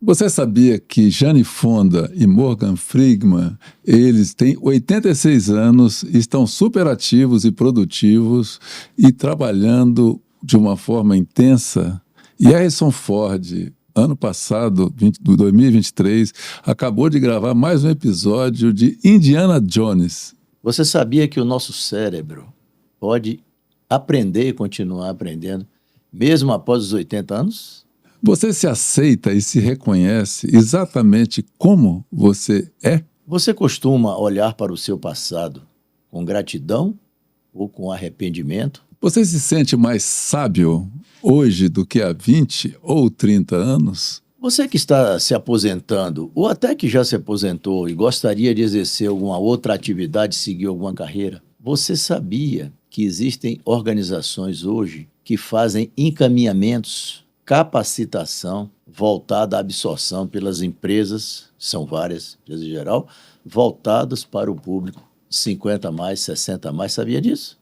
Você sabia que Jane Fonda e Morgan Freeman, eles têm 86 anos, estão super ativos e produtivos e trabalhando de uma forma intensa? E Harrison Ford, ano passado, 2023, acabou de gravar mais um episódio de Indiana Jones. Você sabia que o nosso cérebro pode aprender e continuar aprendendo, mesmo após os 80 anos? Você se aceita e se reconhece exatamente como você é? Você costuma olhar para o seu passado com gratidão ou com arrependimento? Você se sente mais sábio hoje do que há 20 ou 30 anos? Você que está se aposentando, ou até que já se aposentou e gostaria de exercer alguma outra atividade, seguir alguma carreira, você sabia que existem organizações hoje que fazem encaminhamentos, capacitação voltada à absorção pelas empresas, são várias, em geral, voltadas para o público 50 a mais, 60 a mais, sabia disso?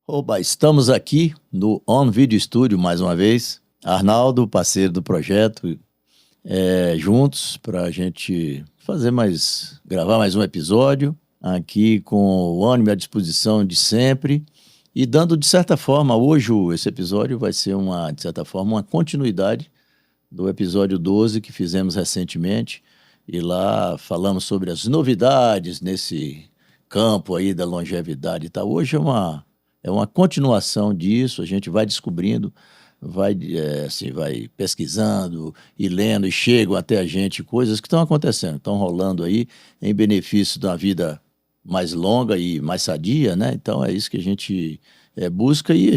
Oba, estamos aqui no On Video Studio mais uma vez. Arnaldo, parceiro do projeto, juntos para a gente gravar mais um episódio, aqui com o ânimo à disposição de sempre e dando, de certa forma, hoje esse episódio vai ser, de certa forma, uma continuidade do episódio 12 que fizemos recentemente, e lá falamos sobre as novidades nesse campo aí da longevidade e tal. Hoje é uma continuação disso, a gente vai descobrindo, vai pesquisando e lendo, e chegam até a gente coisas que estão acontecendo, estão rolando aí em benefício da vida mais longa e mais sadia, né? Então é isso que a gente busca, e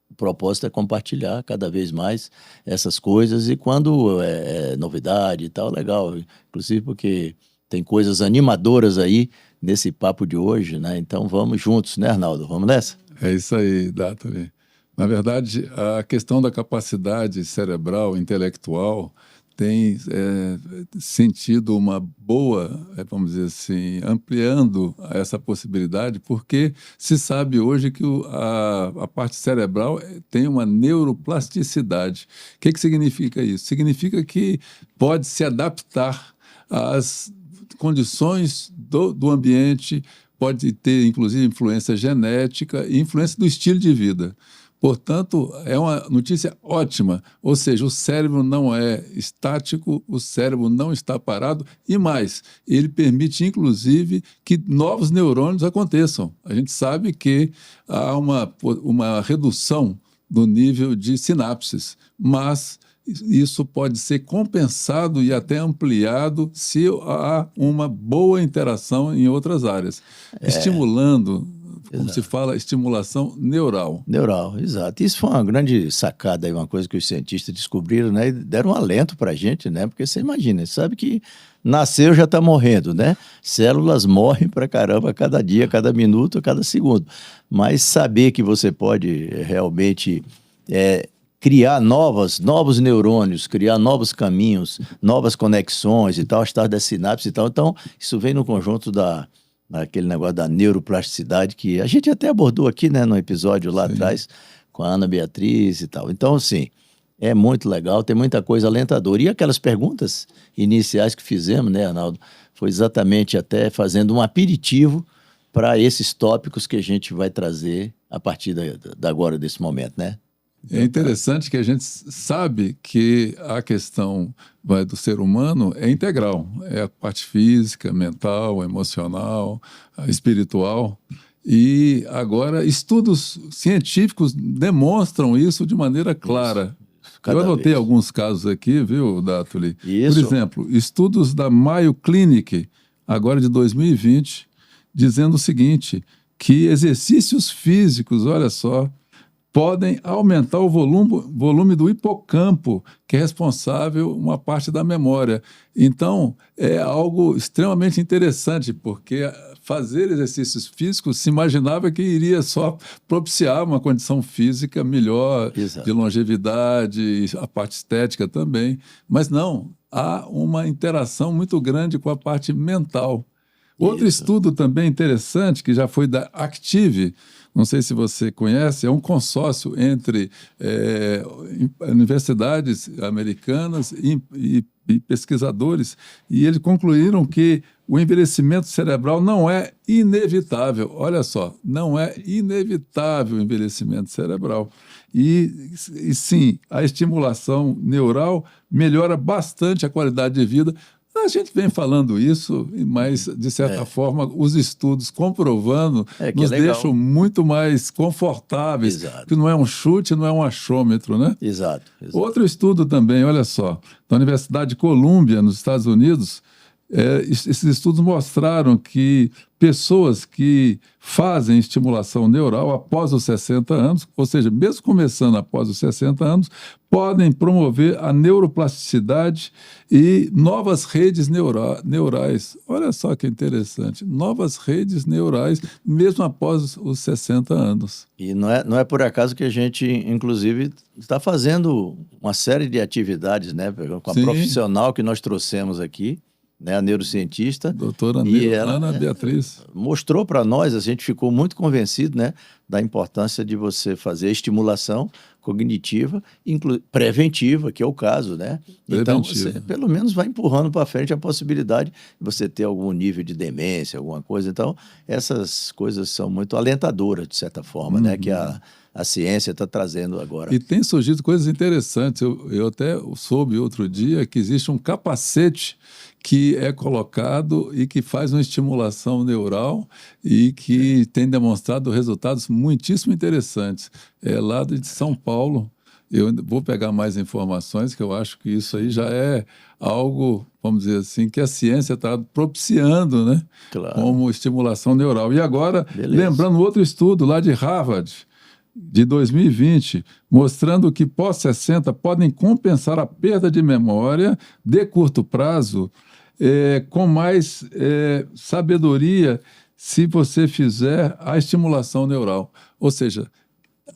o propósito é compartilhar cada vez mais essas coisas, e quando é novidade e tal, legal, inclusive porque tem coisas animadoras aí nesse papo de hoje, né? Então vamos juntos, né, Arnaldo? Vamos nessa? É isso aí, Datoli. Na verdade, a questão da capacidade cerebral, intelectual, tem sentido uma boa, vamos dizer assim, ampliando essa possibilidade, porque se sabe hoje que a parte cerebral tem uma neuroplasticidade. O que significa isso? Significa que pode se adaptar às condições do ambiente, pode ter, inclusive, influência genética e influência do estilo de vida. Portanto, é uma notícia ótima, ou seja, o cérebro não é estático, o cérebro não está parado, e mais, ele permite, inclusive, que novos neurônios aconteçam. A gente sabe que há uma redução do nível de sinapses, mas isso pode ser compensado e até ampliado se há uma boa interação em outras áreas, estimulando, como se fala, estimulação neural. Neural, exato. Isso foi uma grande sacada, uma coisa que os cientistas descobriram, né? E deram um alento para a gente, né? Porque você imagina, você sabe que nasceu já está morrendo, né? Células morrem para caramba a cada dia, a cada minuto, a cada segundo. Mas saber que você pode realmente criar novos neurônios, criar novos caminhos, novas conexões e tal, estar das sinapses e tal. Então, isso vem no conjunto daquele negócio da neuroplasticidade que a gente até abordou aqui, né, no episódio lá atrás, com a Ana Beatriz e tal. Então, assim, é muito legal, tem muita coisa alentadora. E aquelas perguntas iniciais que fizemos, né, Arnaldo, foi exatamente até fazendo um aperitivo para esses tópicos que a gente vai trazer a partir agora, desse momento, né? É interessante que a gente sabe que a questão do ser humano é integral. É a parte física, mental, emocional, espiritual. E agora estudos científicos demonstram isso de maneira clara. Eu anotei alguns casos aqui, viu, Datoli? Por exemplo, estudos da Mayo Clinic, agora de 2020, dizendo o seguinte, que exercícios físicos, olha só, podem aumentar o volume do hipocampo, que é responsável uma parte da memória. Então, é algo extremamente interessante, porque fazer exercícios físicos se imaginava que iria só propiciar uma condição física melhor, de longevidade, a parte estética também. Mas não, há uma interação muito grande com a parte mental. Outro Isso. estudo também interessante, que já foi da Active, não sei se você conhece, é um consórcio entre universidades americanas e pesquisadores, e eles concluíram que o envelhecimento cerebral não é inevitável. Olha só, não é inevitável o envelhecimento cerebral. E sim, a estimulação neural melhora bastante a qualidade de vida. A gente vem falando isso, mas, de certa forma, os estudos comprovando Que nos é legal. deixam muito mais confortáveis, Exato. que não é um chute, não é um achômetro, né? Exato. Outro estudo também, olha só, da Universidade de Colômbia, nos Estados Unidos, esses estudos mostraram que pessoas que fazem estimulação neural após os 60 anos, ou seja, mesmo começando após os 60 anos, podem promover a neuroplasticidade e novas redes neurais. Olha só que interessante, novas redes neurais, mesmo após os 60 anos. E não é por acaso que a gente, inclusive, está fazendo uma série de atividades, né, com a Sim. profissional que nós trouxemos aqui, né, a neurocientista. Doutora Ana Beatriz. Mostrou para nós, a gente ficou muito convencido, né, da importância de você fazer estimulação cognitiva, preventiva, que é o caso, né? Então, você pelo menos vai empurrando para frente a possibilidade de você ter algum nível de demência, alguma coisa. Então, essas coisas são muito alentadoras, de certa forma, né, que a ciência está trazendo agora. E tem surgido coisas interessantes. Eu até soube outro dia que existe um capacete que é colocado e que faz uma estimulação neural e que tem demonstrado resultados muitíssimo interessantes. É lá de São Paulo. Eu vou pegar mais informações, que eu acho que isso aí já é algo, vamos dizer assim, que a ciência está propiciando, né? Claro. Como estimulação neural. E agora, Beleza. lembrando outro estudo lá de Harvard, de 2020, mostrando que pós-60 podem compensar a perda de memória de curto prazo com mais sabedoria se você fizer a estimulação neural. Ou seja,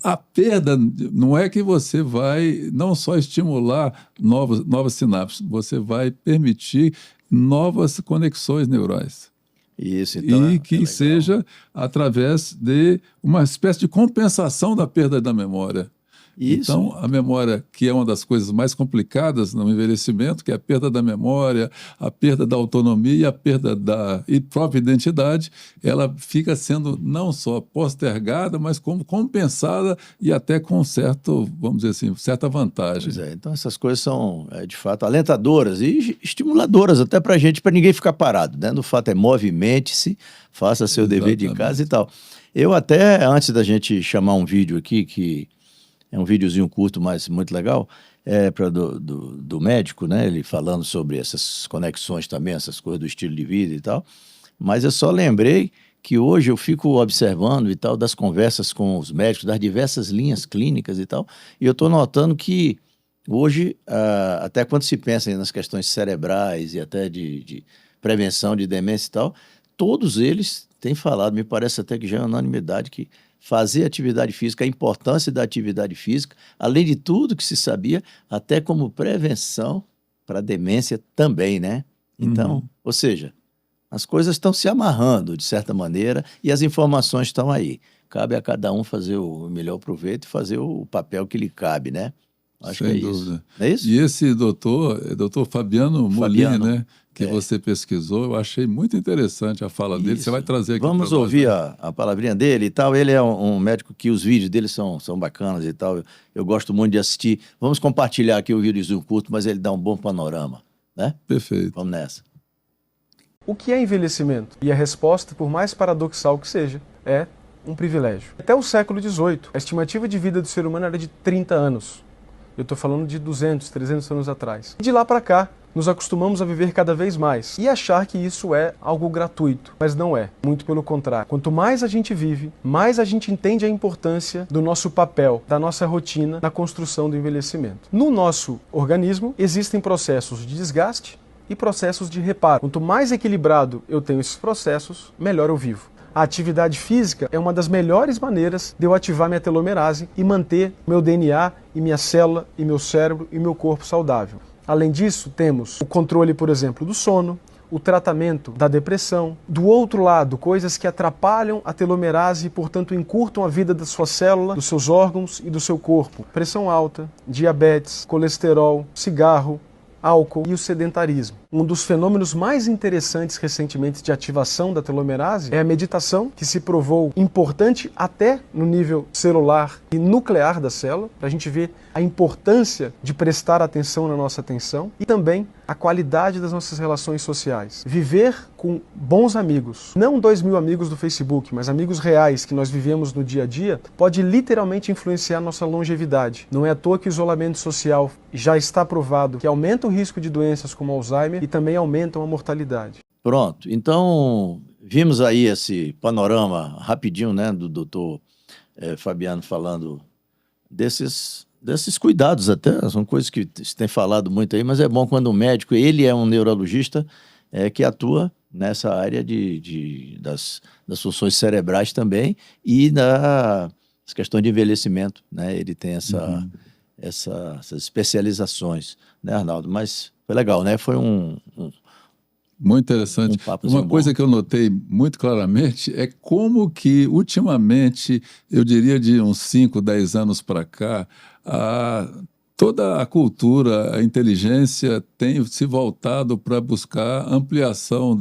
a perda não é que você vai não só estimular novas sinapses, você vai permitir novas conexões neurais. Isso, então e que seja através de uma espécie de compensação da perda da memória. Isso. Então, a memória, que é uma das coisas mais complicadas no envelhecimento, que é a perda da memória, a perda da autonomia e a perda da própria identidade, ela fica sendo não só postergada, mas como compensada e até com certo, vamos dizer assim, certa vantagem. Pois é, então essas coisas são, de fato, alentadoras e estimuladoras até para a gente, para ninguém ficar parado, né? No fato movimente-se, faça seu dever de casa e tal. Eu até, antes da gente chamar um vídeo aqui, que é um videozinho curto, mas muito legal, do médico, né? Ele falando sobre essas conexões também, essas coisas do estilo de vida e tal. Mas eu só lembrei que hoje eu fico observando e tal, das conversas com os médicos, das diversas linhas clínicas e tal, e eu estou notando que hoje, até quando se pensa nas questões cerebrais e até de prevenção de demência e tal, todos eles têm falado, me parece até que já é unanimidade, que fazer atividade física, a importância da atividade física, além de tudo que se sabia, até como prevenção para demência também, né? Então, ou seja, as coisas estão se amarrando, de certa maneira, e as informações estão aí. Cabe a cada um fazer o melhor proveito e fazer o papel que lhe cabe, né? Acho Sem que é dúvida. isso. Não é isso? E esse doutor Fabiano Molin, né, que você pesquisou, eu achei muito interessante a fala dele. Você vai trazer aqui. Vamos ouvir a palavrinha dele e tal. Ele é um médico que os vídeos dele são bacanas e tal. Eu gosto muito de assistir. Vamos compartilhar aqui o videozinho curto, mas ele dá um bom panorama, né? Perfeito. Vamos nessa. O que é envelhecimento? E a resposta, por mais paradoxal que seja, é um privilégio. Até o século XVIII, a estimativa de vida do ser humano era de 30 anos. Eu estou falando de 200, 300 anos atrás. E de lá para cá, nos acostumamos a viver cada vez mais e achar que isso é algo gratuito, mas não é. Muito pelo contrário. Quanto mais a gente vive, mais a gente entende a importância do nosso papel, da nossa rotina na construção do envelhecimento. No nosso organismo, existem processos de desgaste e processos de reparo. Quanto mais equilibrado eu tenho esses processos, melhor eu vivo. A atividade física é uma das melhores maneiras de eu ativar minha telomerase e manter meu DNA e minha célula e meu cérebro e meu corpo saudável. Além disso, temos o controle, por exemplo, do sono, o tratamento da depressão. Do outro lado, coisas que atrapalham a telomerase e, portanto, encurtam a vida da sua célula, dos seus órgãos e do seu corpo. Pressão alta, diabetes, colesterol, cigarro, álcool e o sedentarismo. Um dos fenômenos mais interessantes recentemente de ativação da telomerase é a meditação, que se provou importante até no nível celular e nuclear da célula, para a gente ver a importância de prestar atenção na nossa atenção e também a qualidade das nossas relações sociais. Viver com bons amigos, não 2.000 amigos do Facebook, mas amigos reais que nós vivemos no dia a dia, pode literalmente influenciar nossa longevidade. Não é à toa que o isolamento social já está provado que aumenta o risco de doenças como Alzheimer e também aumentam a mortalidade. Pronto, então vimos aí esse panorama rapidinho, né, do doutor Fabiano falando desses cuidados até, são coisas que se tem falado muito aí, mas é bom quando o médico, ele é um neurologista que atua nessa área das funções cerebrais também e das questões de envelhecimento, né? Ele tem essas especializações, né, Arnaldo? Mas foi legal, né? Foi muito interessante. Uma coisa que eu notei muito claramente é como que, ultimamente, eu diria de uns 5, 10 anos para cá, toda a cultura, a inteligência tem se voltado para buscar ampliação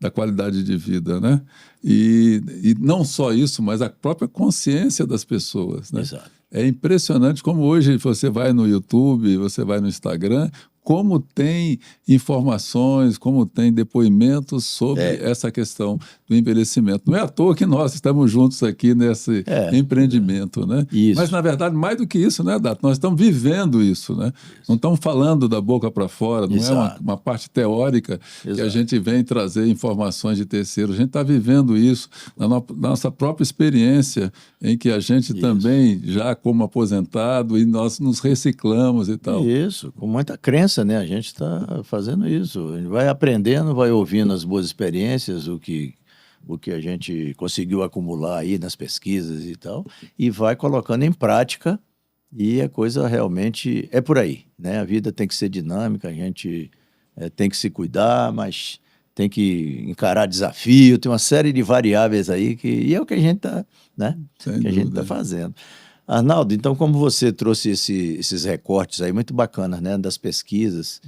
da qualidade de vida, né? E não só isso, mas a própria consciência das pessoas, né? Exato. É impressionante como hoje você vai no YouTube, você vai no Instagram, como tem informações, como tem depoimentos sobre essa questão do envelhecimento. Não é à toa que nós estamos juntos aqui nesse empreendimento, né? Isso. Mas, na verdade, mais do que isso, né, Dato? Nós estamos vivendo isso, né? Não estamos falando da boca para fora, não é uma parte teórica que a gente vem trazer informações de terceiros. A gente está vivendo isso na nossa própria experiência, em que a gente também, já como aposentado, e nós nos reciclamos e tal. Isso, com muita crença, né? A gente está fazendo isso. A gente vai aprendendo, vai ouvindo as boas experiências, o que a gente conseguiu acumular aí nas pesquisas e tal, e vai colocando em prática, e a coisa realmente é por aí, né? A vida tem que ser dinâmica, a gente tem que se cuidar, mas tem que encarar desafio, tem uma série de variáveis aí e é o que a gente está, né? Que a gente está fazendo. Arnaldo, então, como você trouxe esses recortes aí muito bacanas, né, das pesquisas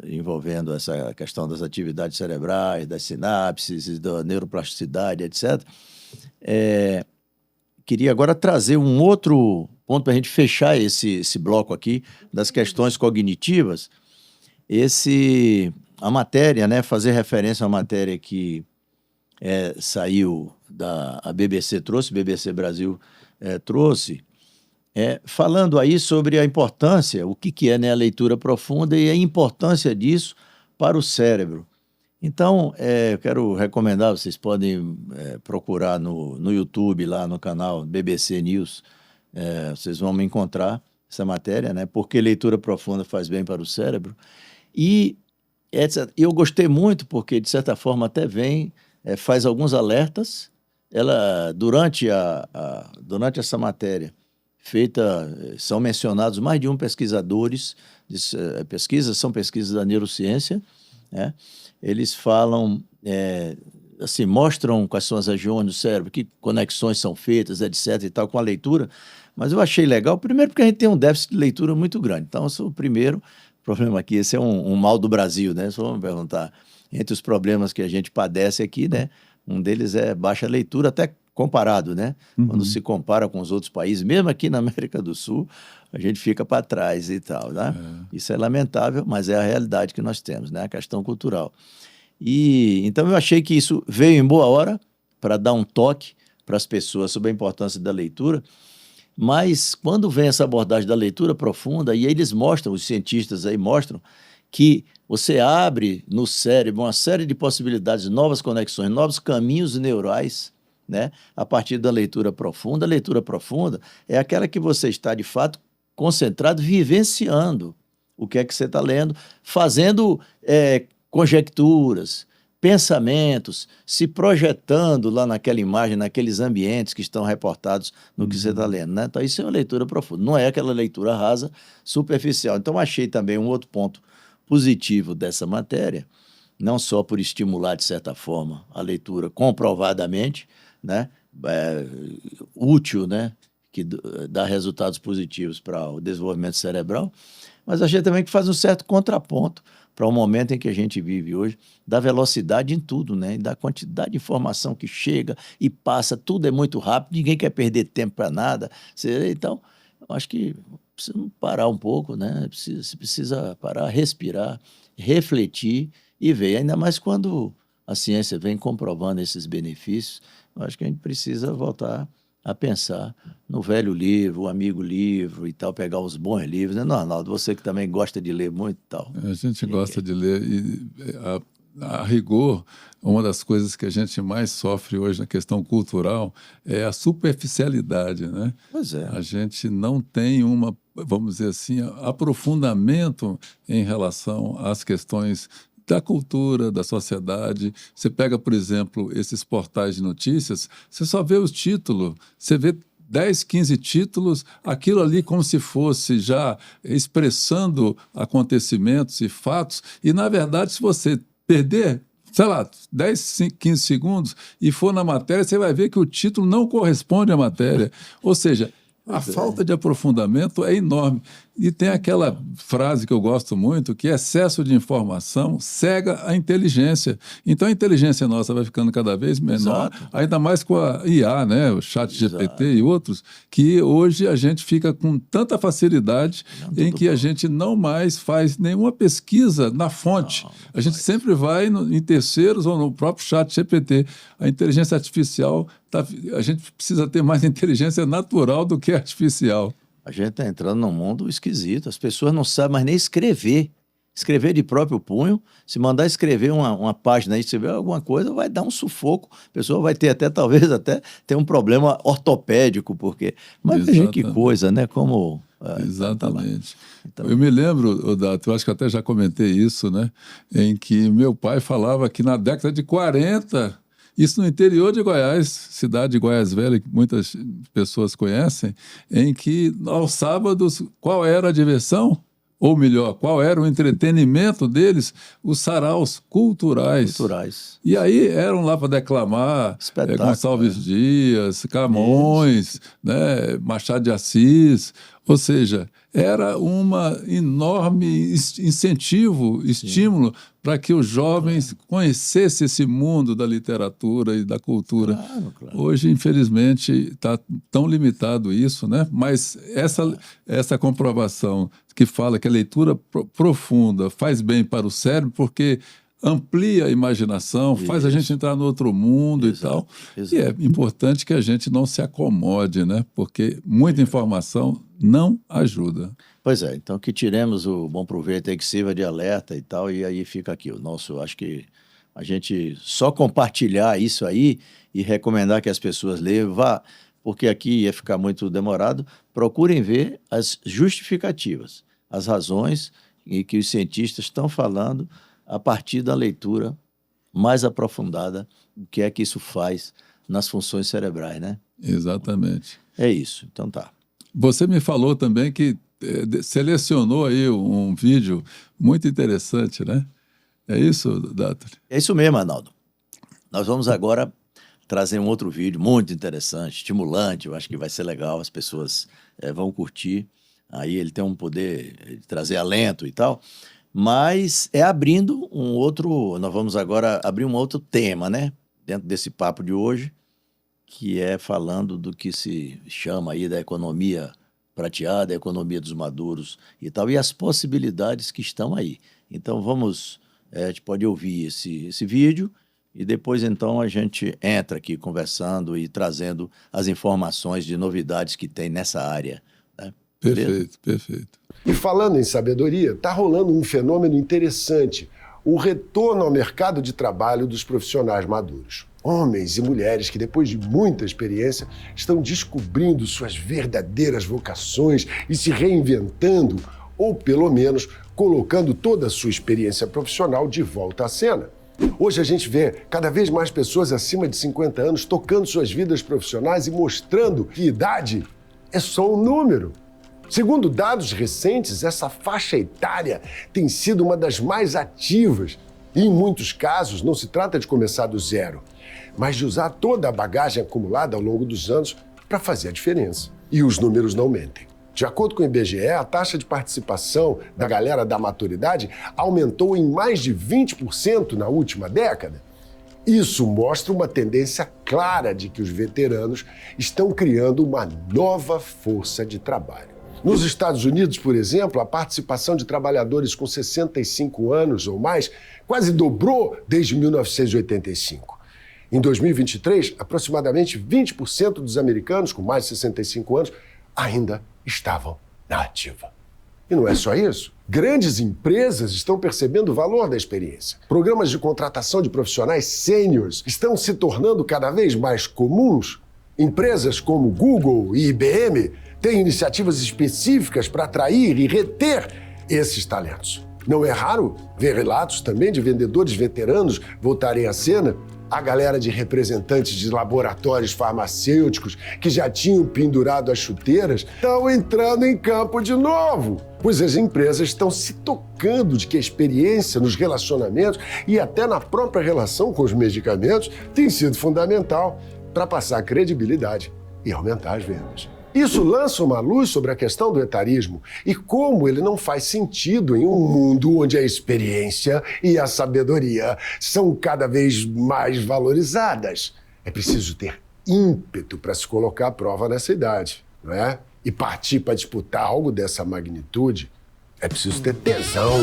envolvendo essa questão das atividades cerebrais, das sinapses, da neuroplasticidade, etc., queria agora trazer um outro ponto para a gente fechar esse bloco aqui das questões cognitivas. A matéria, né, fazer referência à matéria que saiu a BBC trouxe, BBC Brasil trouxe, falando aí sobre a importância, o que é, né, a leitura profunda e a importância disso para o cérebro. Então, eu quero recomendar, vocês podem procurar no YouTube, lá no canal BBC News, vocês vão me encontrar essa matéria, né, porque leitura profunda faz bem para o cérebro. E eu gostei muito porque, de certa forma, até faz alguns alertas. Ela, durante essa matéria feita, são mencionados mais de pesquisadores, são pesquisas da neurociência, né? Eles falam, assim, mostram quais são as regiões do cérebro, que conexões são feitas, etc. e tal, com a leitura, mas eu achei legal, primeiro porque a gente tem um déficit de leitura muito grande, então esse é o primeiro problema aqui, esse é um mal do Brasil, né? Só vamos perguntar, entre os problemas que a gente padece aqui, né? Um deles é baixa leitura, até comparado, né? Quando se compara com os outros países, mesmo aqui na América do Sul, a gente fica para trás e tal, né? Isso é lamentável, mas é a realidade que nós temos, né? A questão cultural. Então eu achei que isso veio em boa hora para dar um toque para as pessoas sobre a importância da leitura, mas quando vem essa abordagem da leitura profunda, e eles mostram, os cientistas aí mostram, que você abre no cérebro uma série de possibilidades, novas conexões, novos caminhos neurais, né? A partir da leitura profunda. A leitura profunda é aquela que você está, de fato, concentrado, vivenciando o que é que você está lendo, fazendo conjecturas, pensamentos, se projetando lá naquela imagem, naqueles ambientes que estão reportados no que você está lendo, né? Então, isso é uma leitura profunda, não é aquela leitura rasa, superficial. Então, achei também um outro ponto positivo dessa matéria, não só por estimular, de certa forma, a leitura comprovadamente, né, útil, né, que dá resultados positivos para o desenvolvimento cerebral, mas a gente também que faz um certo contraponto para o momento em que a gente vive hoje, da velocidade em tudo, né? Da quantidade de informação que chega e passa, tudo é muito rápido, ninguém quer perder tempo para nada. Então, eu acho que precisa parar um pouco, né? Precisa parar, respirar, refletir e ver, ainda mais quando a ciência vem comprovando esses benefícios, eu acho que a gente precisa voltar a pensar no velho livro, o amigo livro e tal, pegar os bons livros, né? Não, Arnaldo, você que também gosta de ler muito e tal. A gente gosta de ler e, a rigor, uma das coisas que a gente mais sofre hoje na questão cultural é a superficialidade, né? Pois é. A gente não tem vamos dizer assim, aprofundamento em relação às questões da cultura, da sociedade. Você pega, por exemplo, esses portais de notícias, você só vê os títulos, você vê 10, 15 títulos, aquilo ali como se fosse já expressando acontecimentos e fatos, e, na verdade, se você perder, sei lá, 10, 15 segundos e for na matéria, você vai ver que o título não corresponde à matéria. Ou seja, a falta de aprofundamento é enorme. E tem aquela frase que eu gosto muito, que excesso de informação cega a inteligência. Então a inteligência nossa vai ficando cada vez menor, ainda mais com a IA, né? O ChatGPT e outros, que hoje a gente fica com tanta facilidade em que a gente não mais faz nenhuma pesquisa na fonte. A gente sempre vai em terceiros ou no próprio ChatGPT. A inteligência artificial, a gente precisa ter mais inteligência natural do que artificial. A gente está entrando num mundo esquisito. As pessoas não sabem mais nem escrever. Escrever de próprio punho. Se mandar escrever uma página aí, escrever alguma coisa, vai dar um sufoco. A pessoa vai ter talvez ter um problema ortopédico, porque... Mas veja que coisa, né? Como... Exatamente. Então... Eu me lembro, Odato, eu acho que até já comentei isso, né? Em que meu pai falava que na década de 40... Isso no interior de Goiás, cidade de Goiás Velha, que muitas pessoas conhecem, em que aos sábados, qual era a diversão? Ou melhor, qual era o entretenimento deles? Os saraus culturais. E aí eram lá para declamar Gonçalves Dias, Camões, né, Machado de Assis, ou seja, era um enorme estímulo para que os jovens conhecessem esse mundo da literatura e da cultura. Claro. Hoje, infelizmente, está tão limitado isso, né? Mas essa comprovação que fala que a leitura profunda faz bem para o cérebro, porque amplia a imaginação, faz a gente entrar no outro mundo e tal. E é importante que a gente não se acomode, né? Porque muita informação não ajuda. Pois é, então que tiremos o bom proveito aí, que sirva de alerta e tal, e aí fica aqui o nosso, acho que a gente só compartilhar isso aí e recomendar que as pessoas leiam, porque aqui ia ficar muito demorado, procurem ver as justificativas, as razões e que os cientistas estão falando a partir da leitura mais aprofundada, o que é que isso faz nas funções cerebrais, né? Exatamente. É isso, então tá. Você me falou também que selecionou aí um vídeo muito interessante, né? É isso, Dato? É isso mesmo, Arnaldo. Nós vamos agora trazer um outro vídeo muito interessante, estimulante, eu acho que vai ser legal, as pessoas vão curtir. Aí ele tem um poder de trazer alento e tal. Mas abrindo nós vamos agora abrir um outro tema, né? Dentro desse papo de hoje, que é falando do que se chama aí da economia prateada, a economia dos maduros e tal, e as possibilidades que estão aí. Então a gente pode ouvir esse vídeo e depois então a gente entra aqui conversando e trazendo as informações de novidades que tem nessa área, né? Perfeito, perfeito. E falando em sabedoria, está rolando um fenômeno interessante, o retorno ao mercado de trabalho dos profissionais maduros. Homens e mulheres que, depois de muita experiência, estão descobrindo suas verdadeiras vocações e se reinventando, ou pelo menos colocando toda a sua experiência profissional de volta à cena. Hoje a gente vê cada vez mais pessoas acima de 50 anos tocando suas vidas profissionais e mostrando que idade é só um número. Segundo dados recentes, essa faixa etária tem sido uma das mais ativas E, em muitos casos, não se trata de começar do zero, mas de usar toda a bagagem acumulada ao longo dos anos para fazer a diferença. E os números não mentem. De acordo com o IBGE, a taxa de participação da galera da maturidade aumentou em mais de 20% na última década. Isso mostra uma tendência clara de que os veteranos estão criando uma nova força de trabalho. Nos Estados Unidos, por exemplo, a participação de trabalhadores com 65 anos ou mais quase dobrou desde 1985. Em 2023, aproximadamente 20% dos americanos com mais de 65 anos ainda estavam na ativa. E não é só isso. Grandes empresas estão percebendo o valor da experiência. Programas de contratação de profissionais sêniores estão se tornando cada vez mais comuns. Empresas como Google e IBM têm iniciativas específicas para atrair e reter esses talentos. Não é raro ver relatos também de vendedores veteranos voltarem à cena. A galera de representantes de laboratórios farmacêuticos que já tinham pendurado as chuteiras estão entrando em campo de novo, pois as empresas estão se tocando de que a experiência nos relacionamentos e até na própria relação com os medicamentos tem sido fundamental para passar credibilidade e aumentar as vendas. Isso lança uma luz sobre a questão do etarismo e como ele não faz sentido em um mundo onde a experiência e a sabedoria são cada vez mais valorizadas. É preciso ter ímpeto para se colocar à prova nessa idade, não é? E partir para disputar algo dessa magnitude, é preciso ter tesão.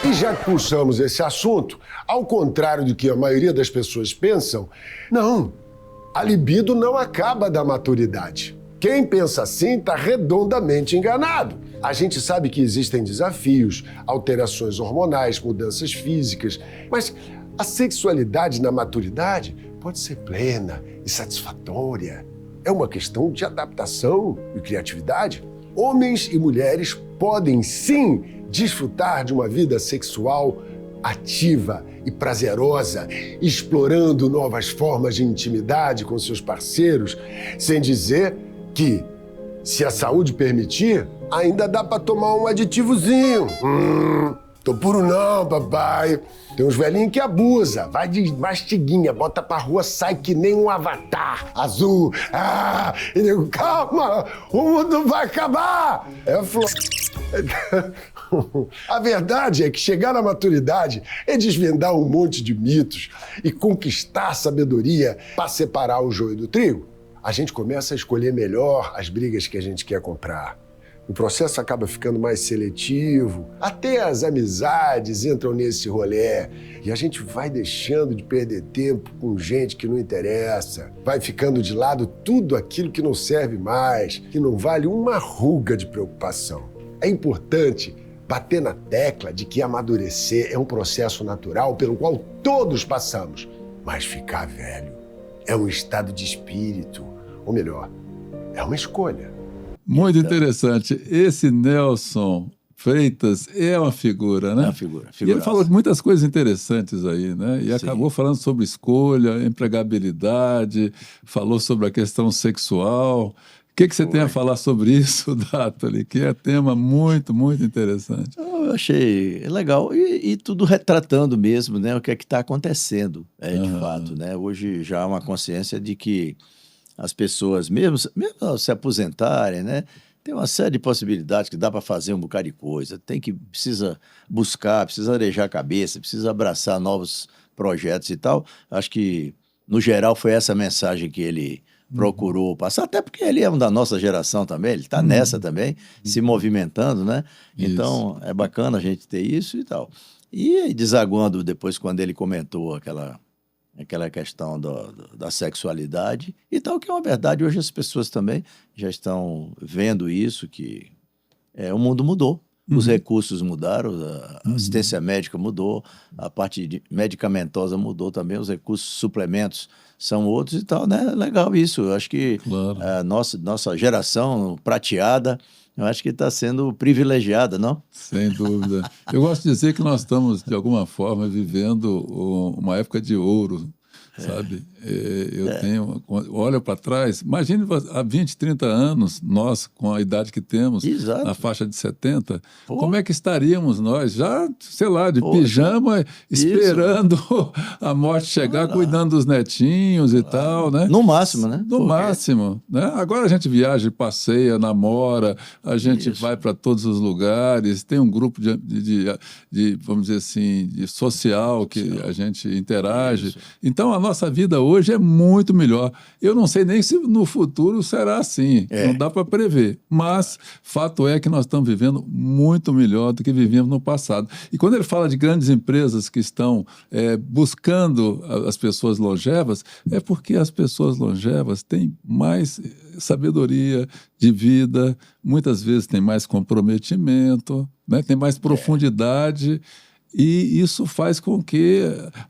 E já que puxamos esse assunto, ao contrário do que a maioria das pessoas pensam, não, a libido não acaba da maturidade. Quem pensa assim está redondamente enganado. A gente sabe que existem desafios, alterações hormonais, mudanças físicas, mas a sexualidade na maturidade pode ser plena e satisfatória. É uma questão de adaptação e criatividade. Homens e mulheres podem sim desfrutar de uma vida sexual ativa e prazerosa, explorando novas formas de intimidade com seus parceiros, sem dizer que, se a saúde permitir, ainda dá pra tomar um aditivozinho. Tô puro não, papai. Tem uns velhinhos que abusa, vai de mastiguinha, bota pra rua, sai que nem um avatar azul. E digo, calma, o mundo vai acabar. É flor. A verdade é que chegar na maturidade é desvendar um monte de mitos e conquistar a sabedoria para separar o joio do trigo. A gente começa a escolher melhor as brigas que a gente quer comprar. O processo acaba ficando mais seletivo, até as amizades entram nesse rolê e a gente vai deixando de perder tempo com gente que não interessa, vai ficando de lado tudo aquilo que não serve mais, que não vale uma ruga de preocupação. É importante bater na tecla de que amadurecer é um processo natural pelo qual todos passamos, mas ficar velho é um estado de espírito, ou melhor, é uma escolha. Muito interessante. Esse Nelson Freitas é uma figura, né? É uma figura. E ele falou de muitas coisas interessantes aí, né? E acabou falando sobre escolha, empregabilidade, falou sobre a questão sexual. O que você tem a falar sobre isso, Dáttoli? Que é tema muito, muito interessante. Eu achei legal e tudo retratando mesmo, né, o que é que está acontecendo, de fato, né? Hoje já há uma consciência de que as pessoas, mesmo ao se aposentarem, né, tem uma série de possibilidades que dá para fazer um bocado de coisa, precisa buscar, precisa arejar a cabeça, precisa abraçar novos projetos e tal. Acho que, no geral, foi essa mensagem que ele procurou passar, até porque ele é um da nossa geração também, ele está nessa também, se movimentando, né? Então, é bacana a gente ter isso e tal. E desaguando depois, quando ele comentou aquela questão da sexualidade e tal, que é uma verdade, hoje as pessoas também já estão vendo isso, que o mundo mudou. Os recursos mudaram, a assistência médica mudou, a parte medicamentosa mudou também, os recursos, suplementos são outros e tal, né? Legal isso. Eu acho que a nossa geração prateada, eu acho que está sendo privilegiada, não? Sem dúvida. Eu gosto de dizer que nós estamos, de alguma forma, vivendo uma época de ouro sabe? Olho para trás, imagine há 20, 30 anos, nós, com a idade que temos, Exato. na faixa de 70, Pô. como é que estaríamos nós? Já, sei lá, de pijama, esperando a morte chegar, cuidando dos netinhos e tal, né? No máximo, né? No máximo, né? Agora a gente viaja, passeia, namora, a gente vai para todos os lugares, tem um grupo de, vamos dizer assim, de social que a gente interage. Isso. Então, a nossa vida hoje é muito melhor. Eu não sei nem se no futuro será assim, não dá para prever. Mas, fato é que nós estamos vivendo muito melhor do que vivíamos no passado. E quando ele fala de grandes empresas que estão buscando as pessoas longevas, é porque as pessoas longevas têm mais sabedoria de vida, muitas vezes têm mais comprometimento, né? Tem mais profundidade. E isso faz com que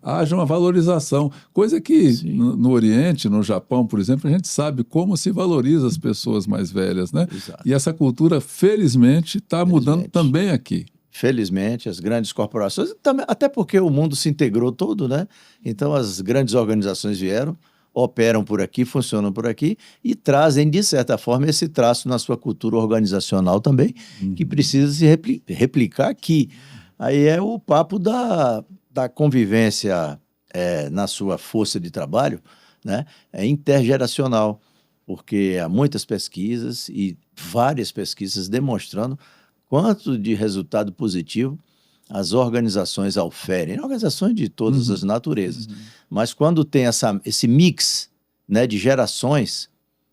haja uma valorização, coisa que no Oriente, no Japão, por exemplo, a gente sabe como se valoriza as pessoas mais velhas, né? Exato. E essa cultura, felizmente, está mudando também aqui. Felizmente, as grandes corporações, até porque o mundo se integrou todo, né? Então, as grandes organizações vieram, operam por aqui, funcionam por aqui e trazem, de certa forma, esse traço na sua cultura organizacional também, que precisa se replicar aqui. Aí é o papo da convivência na sua força de trabalho, né? É intergeracional, porque há muitas pesquisas e várias pesquisas demonstrando quanto de resultado positivo as organizações oferem, organizações de todas as naturezas. Mas quando tem esse mix, né, de gerações,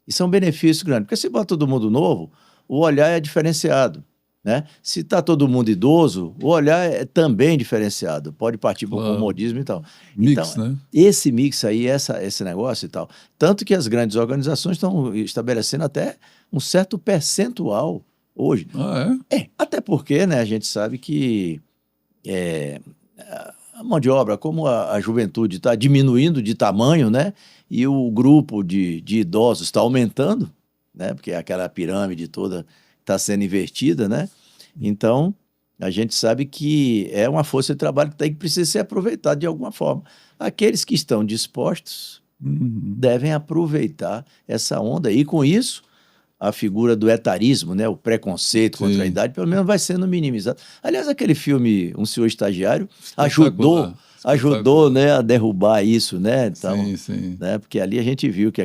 isso é um benefício grande, porque se bota todo mundo novo, o olhar é diferenciado. Né? Se está todo mundo idoso, o olhar é também diferenciado, pode partir para o comodismo e tal. Mix, então, né? Esse mix aí, esse negócio e tal. Tanto que as grandes organizações estão estabelecendo até um certo percentual hoje. Ah, Até porque, né, a gente sabe que a mão de obra, como a juventude está diminuindo de tamanho, né, e o grupo de idosos está aumentando, né, porque aquela pirâmide toda está sendo invertida, né? Então, a gente sabe que é uma força de trabalho que precisa ser aproveitada de alguma forma. Aqueles que estão dispostos devem aproveitar essa onda. E, com isso, a figura do etarismo, né? O preconceito contra a idade, pelo menos vai sendo minimizado. Aliás, aquele filme Um Senhor Estagiário ajudou, né, a derrubar isso, né? Então, sim. Né? Porque ali a gente viu que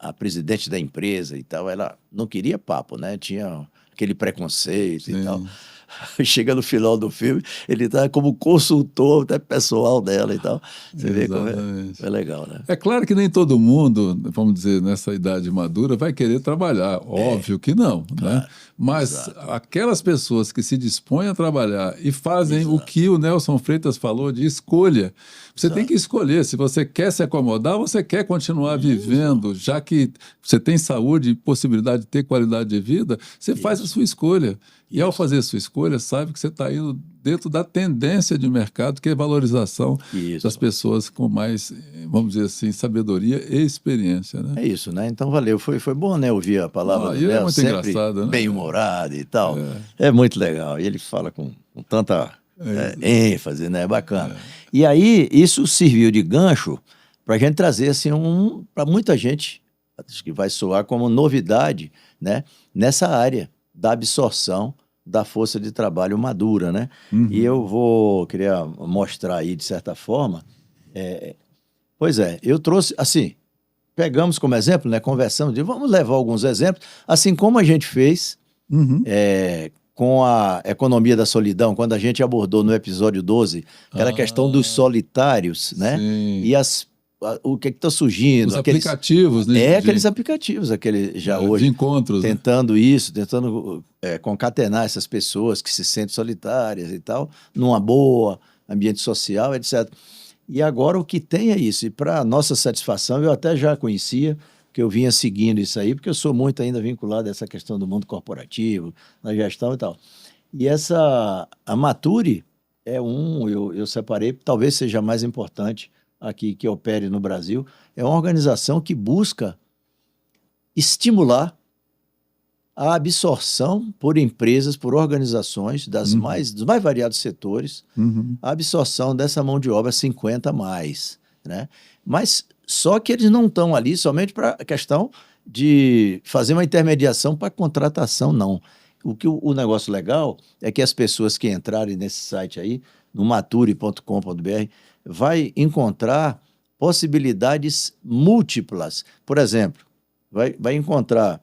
a presidente da empresa e tal, ela não queria papo, né? Tinha aquele preconceito e tal. Chega no final do filme, ele está como consultor até pessoal dela e tal. Você vê como é legal, né? É claro que nem todo mundo, vamos dizer, nessa idade madura, vai querer trabalhar. Óbvio que não, né? Mas aquelas pessoas que se dispõem a trabalhar e fazem o que o Nelson Freitas falou de escolha. Você tem que escolher se você quer se acomodar ou você quer continuar vivendo, já que você tem saúde e possibilidade de ter qualidade de vida, você faz a sua escolha. E ao fazer a sua escolha, sabe que você está indo dentro da tendência de mercado, que é a valorização das pessoas com mais, vamos dizer assim, sabedoria e experiência. Né? É isso, né? Então valeu. Foi bom, né, ouvir a palavra do Nelson, é muito sempre engraçado, né? bem-humorado e tal. É muito legal. E ele fala com tanta ênfase, né? Bacana. E aí, isso serviu de gancho para a gente trazer assim, para muita gente, acho que vai soar como novidade, né, nessa área da absorção da força de trabalho madura, né? E eu queria mostrar aí, de certa forma, eu trouxe, assim, pegamos como exemplo, né, conversamos, vamos levar alguns exemplos, assim como a gente fez com a economia da solidão, quando a gente abordou no episódio 12, aquela questão dos solitários, né? Sim. E o que está surgindo. Os aplicativos, né? Aqueles aplicativos, hoje. De encontros. Tentando concatenar essas pessoas que se sentem solitárias e tal, numa boa, ambiente social, etc. E agora o que tem é isso. E para nossa satisfação, eu até já conhecia, que eu vinha seguindo isso aí, porque eu sou muito ainda vinculado a essa questão do mundo corporativo, na gestão e tal. E a Mature eu separei, talvez seja a mais importante aqui que opere no Brasil, é uma organização que busca estimular a absorção por empresas, por organizações dos mais variados setores, a absorção dessa mão de obra 50 mais, né? Mas só que eles não estão ali somente para a questão de fazer uma intermediação para contratação, não. O negócio legal é que as pessoas que entrarem nesse site aí, no mature.com.br, vai encontrar possibilidades múltiplas. Por exemplo, vai encontrar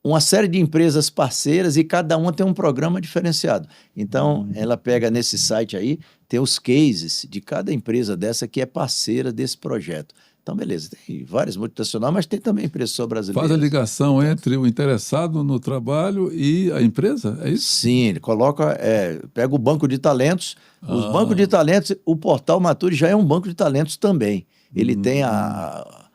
uma série de empresas parceiras e cada uma tem um programa diferenciado. Então, ela pega nesse site aí, tem os cases de cada empresa dessa que é parceira desse projeto. Então, beleza, tem várias multinacionais, mas tem também empresas só brasileiras. Faz a ligação entre o interessado no trabalho e a empresa, é isso? Sim, ele coloca, pega o banco de talentos. Os bancos de talentos, o portal Mature já é um banco de talentos também. Ele tem a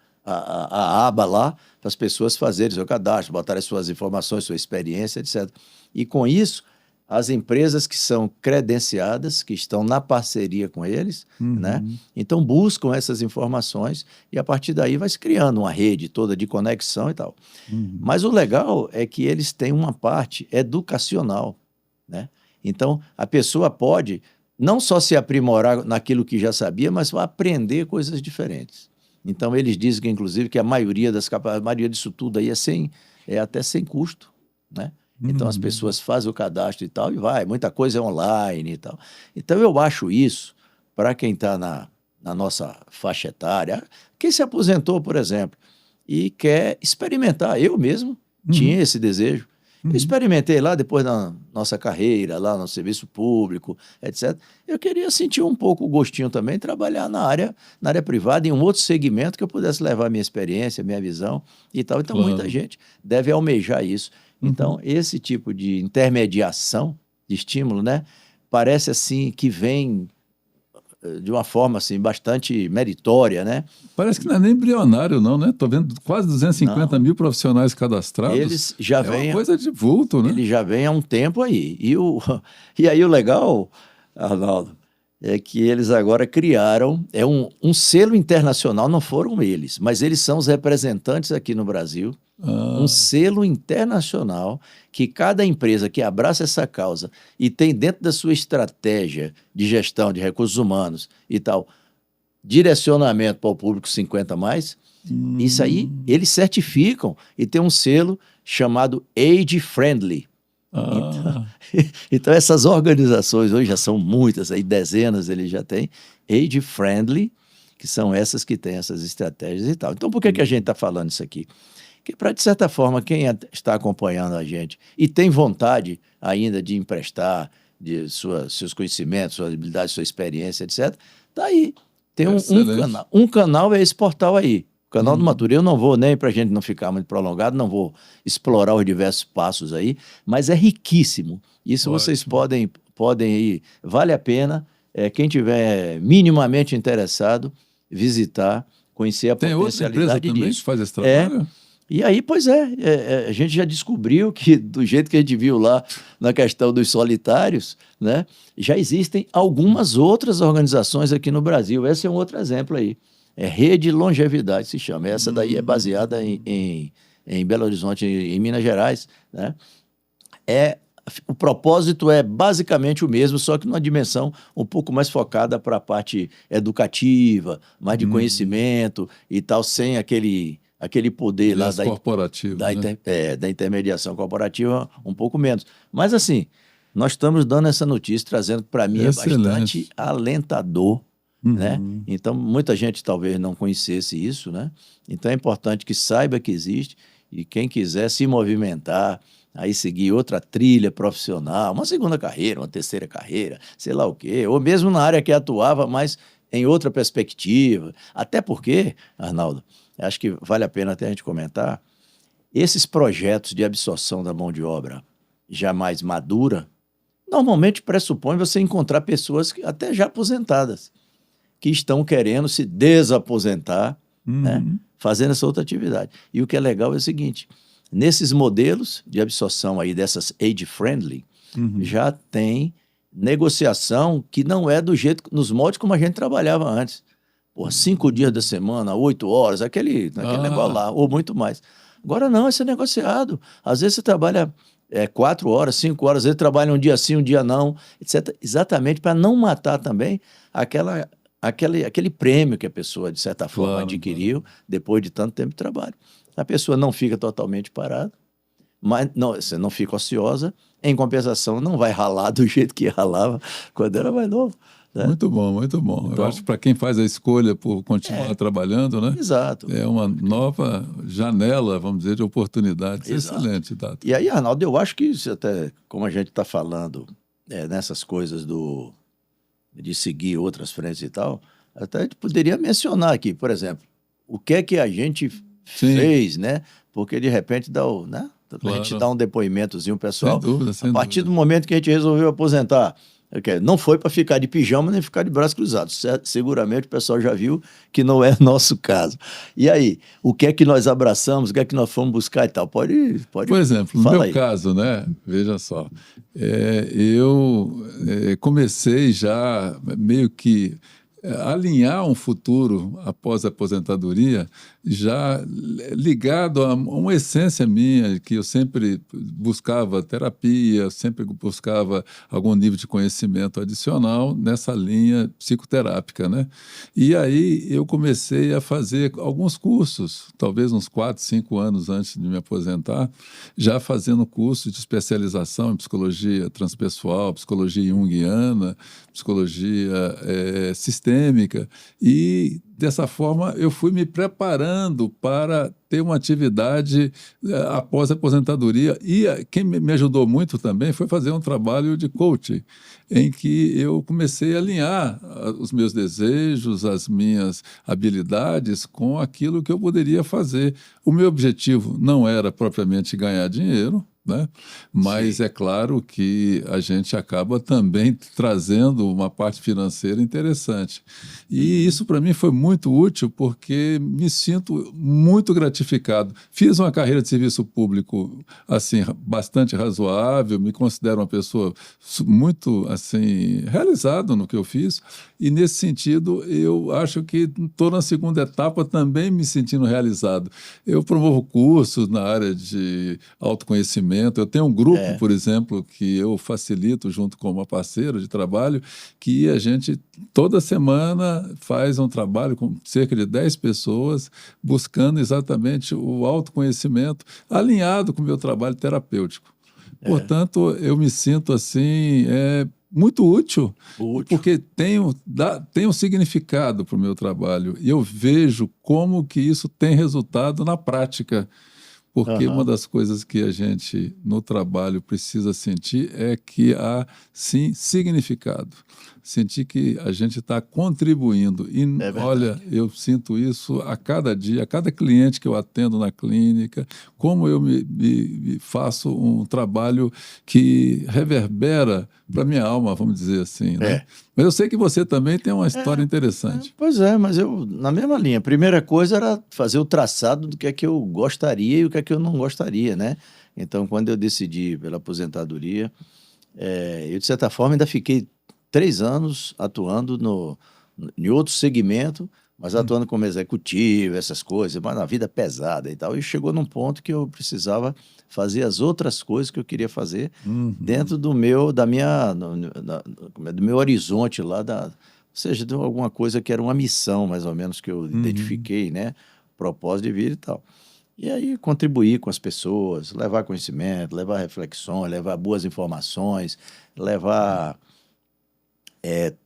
aba lá para as pessoas fazerem seu cadastro, botarem suas informações, sua experiência, etc. E com isso, as empresas que são credenciadas, que estão na parceria com eles, né? Então buscam essas informações e a partir daí vai se criando uma rede toda de conexão e tal. Mas o legal é que eles têm uma parte educacional, né? Então a pessoa pode não só se aprimorar naquilo que já sabia, mas vai aprender coisas diferentes. Então eles dizem que, inclusive, que a maioria disso tudo aí é até sem custo, né? Então as pessoas fazem o cadastro e tal, e muita coisa é online e tal. Então eu acho isso, para quem está na nossa faixa etária, quem se aposentou, por exemplo, e quer experimentar, eu mesmo tinha esse desejo. Eu experimentei lá depois da nossa carreira, lá no serviço público, etc. Eu queria sentir um pouco o gostinho também, trabalhar na área privada, em um outro segmento que eu pudesse levar minha experiência, minha visão e tal. Então, muita gente deve almejar isso. Então, esse tipo de intermediação, de estímulo, né, parece assim que vem de uma forma assim, bastante meritória, né? Parece que não é nem embrionário, não, né? Estou vendo quase 250 mil profissionais cadastrados. Eles já vêm... uma coisa de vulto, né? Eles já vêm há um tempo aí. E aí o legal, Arnaldo, é que eles agora criaram um selo internacional, não foram eles, mas eles são os representantes aqui no Brasil, um selo internacional que cada empresa que abraça essa causa e tem dentro da sua estratégia de gestão de recursos humanos e tal, direcionamento para o público 50 mais, isso aí eles certificam e tem um selo chamado Age Friendly. Então essas organizações hoje já são muitas, aí dezenas eles já têm, Age Friendly, que são essas que têm essas estratégias e tal. Então por que a gente está falando isso aqui? Que para, de certa forma, quem está acompanhando a gente e tem vontade ainda de emprestar seus conhecimentos, suas habilidades, sua experiência, etc., está aí. Tem um canal é esse portal aí. O canal do Mature, eu não vou nem, para a gente não ficar muito prolongado, não vou explorar os diversos passos aí, mas é riquíssimo. Isso vocês podem ir, vale a pena, quem tiver minimamente interessado, visitar, conhecer a potencialidade disso. Tem outra empresa também que faz esse trabalho? E aí, pois a gente já descobriu que, do jeito que a gente viu lá na questão dos solitários, né, já existem algumas outras organizações aqui no Brasil. Esse é um outro exemplo aí. Rede Longevidade se chama. Essa daí é baseada em Belo Horizonte, em Minas Gerais, né? O propósito é basicamente o mesmo, só que numa dimensão um pouco mais focada para a parte educativa, mais de conhecimento e tal, sem aquele poder lá da intermediação corporativa, um pouco menos. Mas assim, nós estamos dando essa notícia, trazendo para mim bastante alentador, né? Então, muita gente talvez não conhecesse isso, né? Então é importante que saiba que existe e quem quiser se movimentar, aí seguir outra trilha profissional, uma segunda carreira, uma terceira carreira, sei lá o quê, ou mesmo na área que atuava, mas em outra perspectiva. Até porque, Arnaldo, acho que vale a pena até a gente comentar, esses projetos de absorção da mão de obra já mais madura, normalmente pressupõe você encontrar pessoas até já aposentadas, que estão querendo se desaposentar, né, fazendo essa outra atividade. E o que é legal é o seguinte, nesses modelos de absorção aí dessas age-friendly, já tem negociação que não é do jeito, nos moldes como a gente trabalhava antes. 5 dias da semana, 8 horas, aquele negócio lá, ou muito mais. Agora não, isso é negociado. Às vezes você trabalha 4 horas, 5 horas, às vezes trabalha um dia sim, um dia não, etc. Exatamente para não matar também aquele prêmio que a pessoa, de certa forma, Claro, adquiriu depois de tanto tempo de trabalho. A pessoa não fica totalmente parada, mas não, você não fica ociosa, em compensação, não vai ralar do jeito que ralava quando era mais novo. Né? Muito bom, muito bom. Então, eu acho que para quem faz a escolha por continuar trabalhando, né? exato. É uma nova janela, vamos dizer, de oportunidades. Exato. Excelente, Tato. E aí, Arnaldo, eu acho que isso até, como a gente está falando nessas coisas de seguir outras frentes e tal, até a gente poderia mencionar aqui, por exemplo, o que é que a gente fez, né? Porque de repente né? A gente dá um depoimentozinho pessoal. Sem dúvida, sem a partir dúvida. do momento que a gente resolveu aposentar, não foi para ficar de pijama nem ficar de braços cruzados. Seguramente o pessoal já viu que não é nosso caso. E aí, o que é que nós abraçamos, o que é que nós fomos buscar e tal? Pode Por exemplo, no fala meu aí. caso, né? Veja só, eu comecei já meio que alinhar um futuro após a aposentadoria, já ligado a uma essência minha, que eu sempre buscava terapia, sempre buscava algum nível de conhecimento adicional nessa linha psicoterápica, né? E aí eu comecei a fazer alguns cursos, talvez uns 4, 5 anos antes de me aposentar, já fazendo curso de especialização em psicologia transpessoal, psicologia junguiana, psicologia sistêmica, e dessa forma eu fui me preparando para ter uma atividade após a aposentadoria, e quem me ajudou muito também foi fazer um trabalho de coaching, em que eu comecei a alinhar os meus desejos, as minhas habilidades com aquilo que eu poderia fazer. O meu objetivo não era propriamente ganhar dinheiro, né? Mas Sim. é claro que a gente acaba também trazendo uma parte financeira interessante. E isso para mim foi muito útil, porque me sinto muito gratificado. Fiz uma carreira de serviço público assim bastante razoável, me considero uma pessoa muito assim realizada no que eu fiz, e nesse sentido eu acho que estou na segunda etapa também me sentindo realizado. Eu promovo cursos na área de autoconhecimento. Eu tenho um grupo, por exemplo, que eu facilito junto com uma parceira de trabalho, que a gente toda semana faz um trabalho com cerca de 10 pessoas, buscando exatamente o autoconhecimento, alinhado com o meu trabalho terapêutico. Portanto, eu me sinto assim, muito útil, porque tem um significado para o meu trabalho, e eu vejo como que isso tem resultado na prática. Porque uma das coisas que a gente, no trabalho, precisa sentir é que há, sim, significado. Sentir que a gente está contribuindo. E, olha, eu sinto isso a cada dia, a cada cliente que eu atendo na clínica, como eu me faço um trabalho que reverbera para a minha alma, vamos dizer assim, né? Mas eu sei que você também tem uma história interessante. Pois é, mas eu, na mesma linha, a primeira coisa era fazer o traçado do que é que eu gostaria e o que é que eu não gostaria, né? Então, quando eu decidi pela aposentadoria, eu, de certa forma, ainda fiquei 3 anos atuando em outro segmento, mas atuando como executivo, essas coisas, mas na vida pesada e tal. E chegou num ponto que eu precisava fazer as outras coisas que eu queria fazer dentro do meu horizonte lá, ou seja, de alguma coisa que era uma missão, mais ou menos, que eu identifiquei, né? Propósito de vida e tal. E aí contribuir com as pessoas, levar conhecimento, levar reflexões, levar boas informações, levar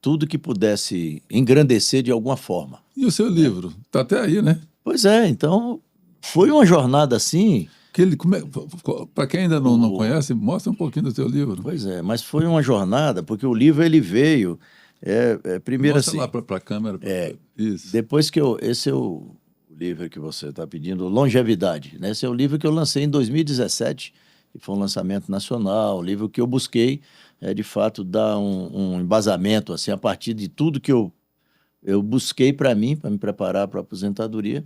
tudo que pudesse engrandecer de alguma forma. E o seu livro? Está até aí, né? Pois é, então foi uma jornada assim. Para quem ainda não conhece, mostra um pouquinho do seu livro. Pois é, mas foi uma jornada, porque o livro ele veio primeiro mostra assim. lá para a câmera. Isso. Depois que esse é o livro que você está pedindo, Longevidade, né? Esse é o livro que eu lancei em 2017, que foi um lançamento nacional, um livro que eu busquei, de fato, dar um embasamento, assim, a partir de tudo que eu busquei para mim, para me preparar para a aposentadoria,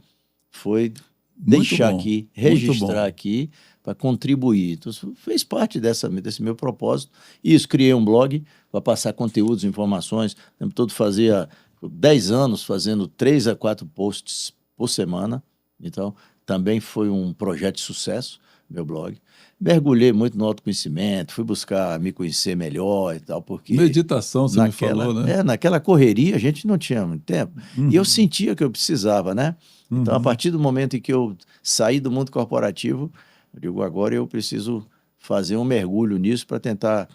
foi deixar aqui, registrar aqui, para contribuir. Então, isso fez parte desse meu propósito. E isso, criei um blog para passar conteúdos, informações. O tempo todo fazia 10 anos fazendo 3 a 4 posts por semana. Então, também foi um projeto de sucesso, meu blog. Mergulhei muito no autoconhecimento, fui buscar me conhecer melhor e tal, porque Meditação, você me falou, né? naquela correria a gente não tinha muito tempo. Uhum. E eu sentia que eu precisava, né? Então, a partir do momento em que eu saí do mundo corporativo, eu digo, agora eu preciso fazer um mergulho nisso para tentar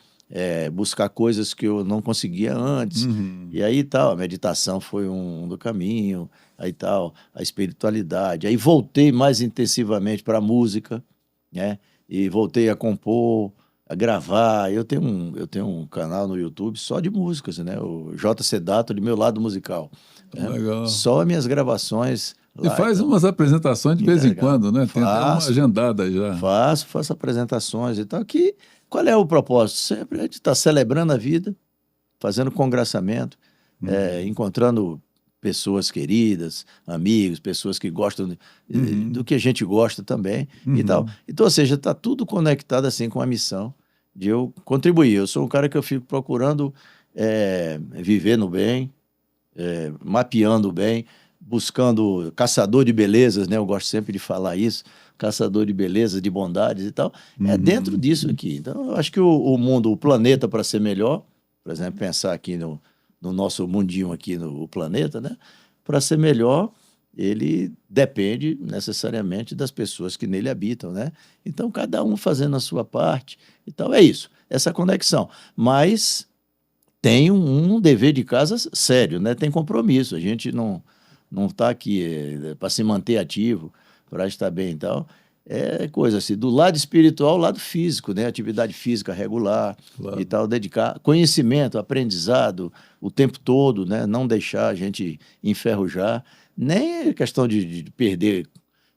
buscar coisas que eu não conseguia antes. E aí tal, a meditação foi um do caminho, aí tal, a espiritualidade. Aí voltei mais intensivamente para a música, né? E voltei a compor, a gravar. Eu tenho um canal no YouTube só de músicas, né? O JC Dato, de meu lado musical. Né? Legal. Só minhas gravações E lá. faz Então, umas apresentações de vez em legal. quando, né? Tem até uma Faço. agendada já. Faço apresentações e tal. Qual é o propósito? Sempre a gente está celebrando a vida, fazendo congraçamento, encontrando pessoas queridas, amigos, pessoas que gostam do que a gente gosta também e tal. Então, ou seja, está tudo conectado assim com a missão de eu contribuir. Eu sou um cara que eu fico procurando viver no bem, mapeando o bem, buscando caçador de belezas, né? Eu gosto sempre de falar isso, caçador de belezas, de bondades e tal. É dentro disso aqui. Então, eu acho que o mundo, o planeta, para ser melhor, por exemplo, pensar aqui no nosso mundinho aqui, no planeta, né? Para ser melhor, ele depende necessariamente das pessoas que nele habitam, né? Então, cada um fazendo a sua parte. Então, é isso, essa conexão. Mas tem um dever de casa sério, né? Tem compromisso. A gente não está aqui para se manter ativo, para estar bem e tal. É coisa assim, do lado espiritual, lado físico, né? Atividade física regular, claro, e tal, dedicar conhecimento, aprendizado o tempo todo, né? Não deixar a gente enferrujar, nem questão de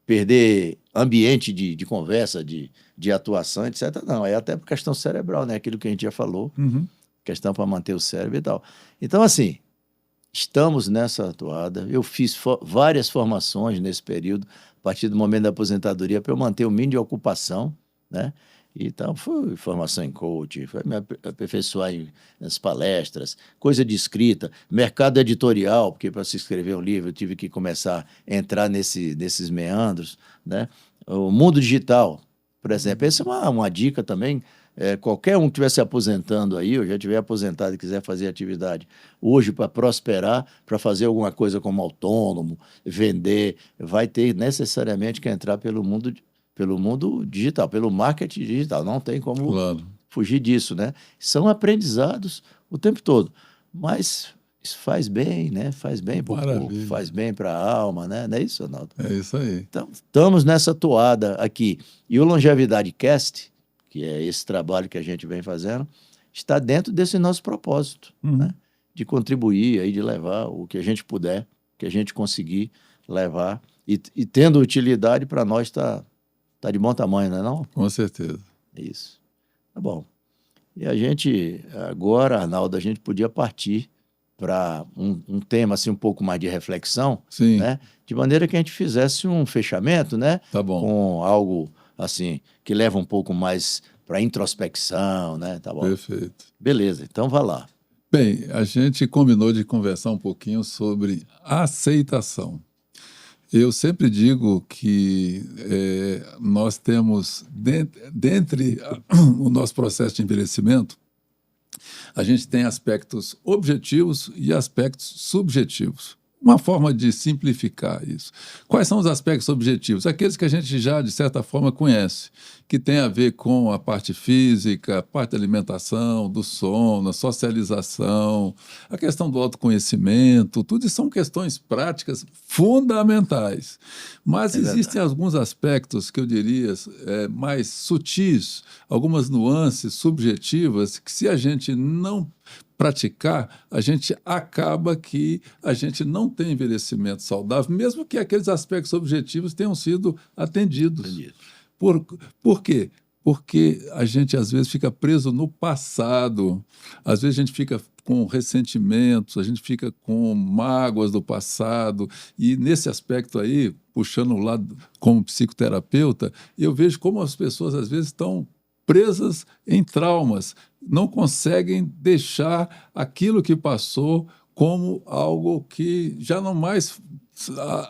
perder ambiente de conversa, de atuação, etc. Não, é até por questão cerebral, né? Aquilo que a gente já falou, questão para manter o cérebro e tal. Então, assim, estamos nessa atuada. Eu fiz várias formações nesse período, a partir do momento da aposentadoria, para eu manter o mínimo de ocupação, né? Então, foi formação em coaching, foi me aperfeiçoar nas palestras, coisa de escrita, mercado editorial, porque para se escrever um livro eu tive que começar a entrar nesses meandros, né? O mundo digital, por exemplo, essa é uma dica também. Qualquer um que estiver se aposentando aí, ou já estiver aposentado e quiser fazer atividade hoje para prosperar, para fazer alguma coisa como autônomo, vender, vai ter necessariamente que entrar pelo mundo digital, pelo marketing digital. Não tem como fugir disso, né? São aprendizados o tempo todo, mas isso faz bem, né? Faz bem para o corpo, faz bem para a alma, né? Não é isso, Ronaldo? É isso aí. Então, estamos nessa toada aqui. E o Longevidade Cast, que é esse trabalho que a gente vem fazendo, está dentro desse nosso propósito, né? De contribuir, aí, de levar o que a gente puder, que a gente conseguir levar, e tendo utilidade para nós tá de bom tamanho, não é não? Com certeza. Isso. Tá bom. E a gente, agora, Arnaldo, a gente podia partir para um tema assim, um pouco mais de reflexão, sim, né? De maneira que a gente fizesse um fechamento, né? Tá bom. Com algo assim, que leva um pouco mais para introspecção, né? Tá bom? Perfeito. Beleza, então vá lá. Bem, a gente combinou de conversar um pouquinho sobre aceitação. Eu sempre digo que nós temos, dentre o nosso processo de envelhecimento, a gente tem aspectos objetivos e aspectos subjetivos. Uma forma de simplificar isso. Quais são os aspectos objetivos? Aqueles que a gente já, de certa forma, conhece, que tem a ver com a parte física, a parte da alimentação, do sono, a socialização, a questão do autoconhecimento, tudo isso são questões práticas fundamentais. Mas existem alguns aspectos que eu diria mais sutis, algumas nuances subjetivas, que se a gente não praticar, a gente acaba que a gente não tem envelhecimento saudável, mesmo que aqueles aspectos objetivos tenham sido atendidos. Por quê? Porque a gente, às vezes, fica preso no passado, às vezes a gente fica com ressentimentos, a gente fica com mágoas do passado, e nesse aspecto aí, puxando o lado como psicoterapeuta, eu vejo como as pessoas, às vezes, estão presas em traumas, não conseguem deixar aquilo que passou como algo que já não mais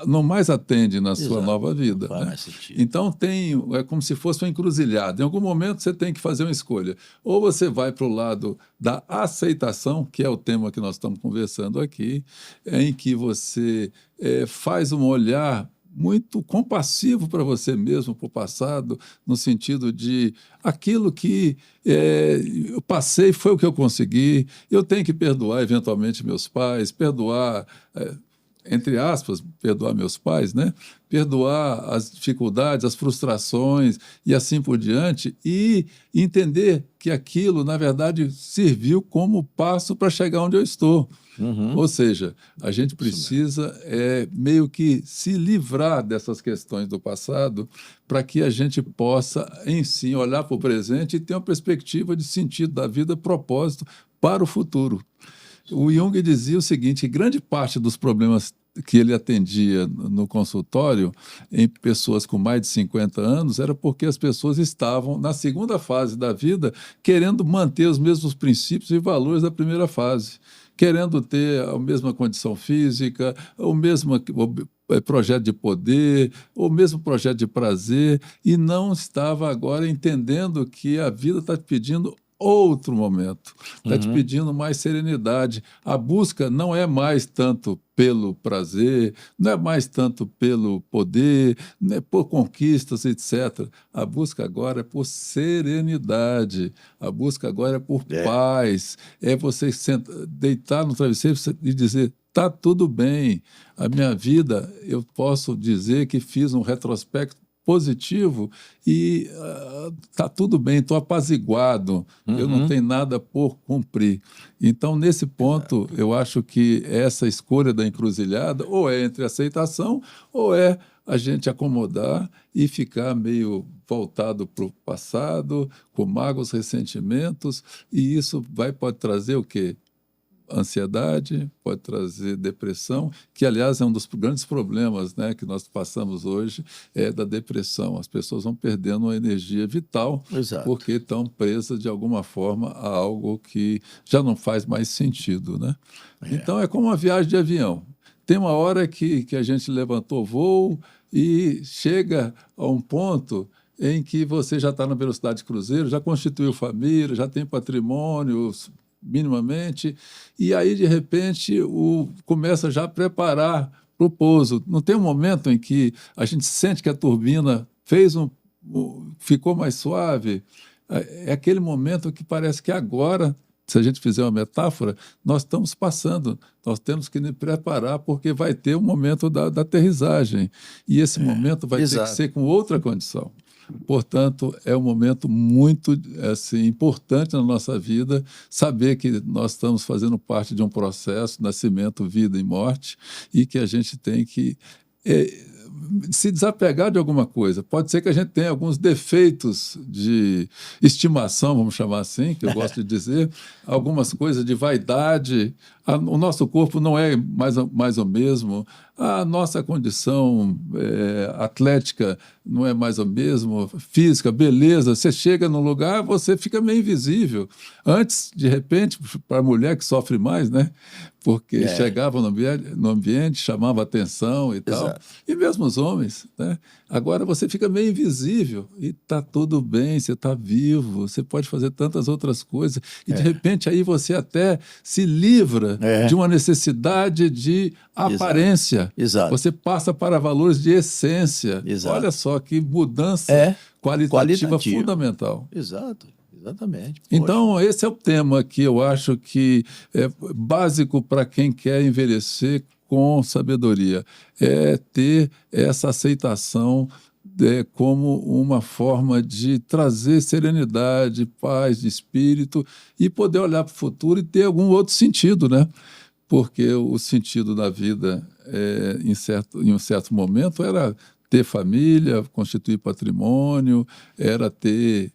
não mais atende na sua Exato. nova vida. Não faz Né? mais sentido. Então é como se fosse uma encruzilhada. Em algum momento você tem que fazer uma escolha. Ou você vai para o lado da aceitação, que é o tema que nós estamos conversando aqui, em que você faz um olhar muito compassivo para você mesmo, para o passado, no sentido de aquilo que eu passei foi o que eu consegui, eu tenho que perdoar eventualmente meus pais, perdoar, entre aspas, perdoar meus pais, né? Perdoar as dificuldades, as frustrações e assim por diante, e entender que aquilo, na verdade, serviu como passo para chegar onde eu estou. Ou seja, a gente precisa meio que se livrar dessas questões do passado para que a gente possa, em si, olhar para o presente e ter uma perspectiva de sentido da vida, propósito para o futuro. O Jung dizia o seguinte, que grande parte dos problemas que ele atendia no consultório em pessoas com mais de 50 anos era porque as pessoas estavam, na segunda fase da vida, querendo manter os mesmos princípios e valores da primeira fase, querendo ter a mesma condição física, o mesmo projeto de poder, o mesmo projeto de prazer, e não estava agora entendendo que a vida está pedindo outro momento, está te pedindo mais serenidade. A busca não é mais tanto pelo prazer, não é mais tanto pelo poder, não é por conquistas, etc. A busca agora é por serenidade, a busca agora é por paz, é você deitar no travesseiro e dizer, está tudo bem, a minha vida, eu posso dizer que fiz um retrospecto positivo e está tudo bem, estou apaziguado, eu não tenho nada por cumprir. Então, nesse ponto, eu acho que essa escolha da encruzilhada ou é entre aceitação ou é a gente acomodar e ficar meio voltado para o passado, com mágoas, ressentimentos, e isso pode trazer o quê? Ansiedade, pode trazer depressão, que, aliás, é um dos grandes problemas, né, que nós passamos hoje, é da depressão. As pessoas vão perdendo uma energia vital. Exato. Porque estão presas, de alguma forma, a algo que já não faz mais sentido. Né? Então, é como uma viagem de avião. Tem uma hora que a gente levantou voo e chega a um ponto em que você já está na velocidade de cruzeiro, já constituiu família, já tem patrimônio, minimamente, e aí, de repente, começa já a preparar para o pouso. Não tem um momento em que a gente sente que a turbina ficou mais suave? É aquele momento que parece que agora, se a gente fizer uma metáfora, nós estamos passando, nós temos que nos preparar, porque vai ter o momento da aterrissagem, e esse momento vai ter que ser com outra condição. Portanto, é um momento muito importante na nossa vida, saber que nós estamos fazendo parte de um processo, nascimento, vida e morte, e que a gente tem que se desapegar de alguma coisa. Pode ser que a gente tenha alguns defeitos de estimação, vamos chamar assim, que eu gosto de dizer, algumas coisas de vaidade. O nosso corpo não é mais o mesmo, a nossa condição atlética não é mais o mesmo, física, beleza. Você chega num lugar, você fica meio invisível. Antes, de repente, para a mulher que sofre mais, né? Porque chegava no ambiente, chamava atenção e tal. E mesmo os homens, né? Agora você fica meio invisível e está tudo bem, você está vivo, você pode fazer tantas outras coisas. E, de repente, aí você até se livra de uma necessidade de aparência. Exato. Você passa para valores de essência. Exato. Olha só que mudança qualitativa fundamental. Exato. Exatamente. Então, esse é o tema que eu acho que é básico para quem quer envelhecer com sabedoria. É ter essa aceitação como uma forma de trazer serenidade, paz de espírito e poder olhar para o futuro e ter algum outro sentido, né? Porque o sentido da vida, em um certo momento, era ter família, constituir patrimônio, era ter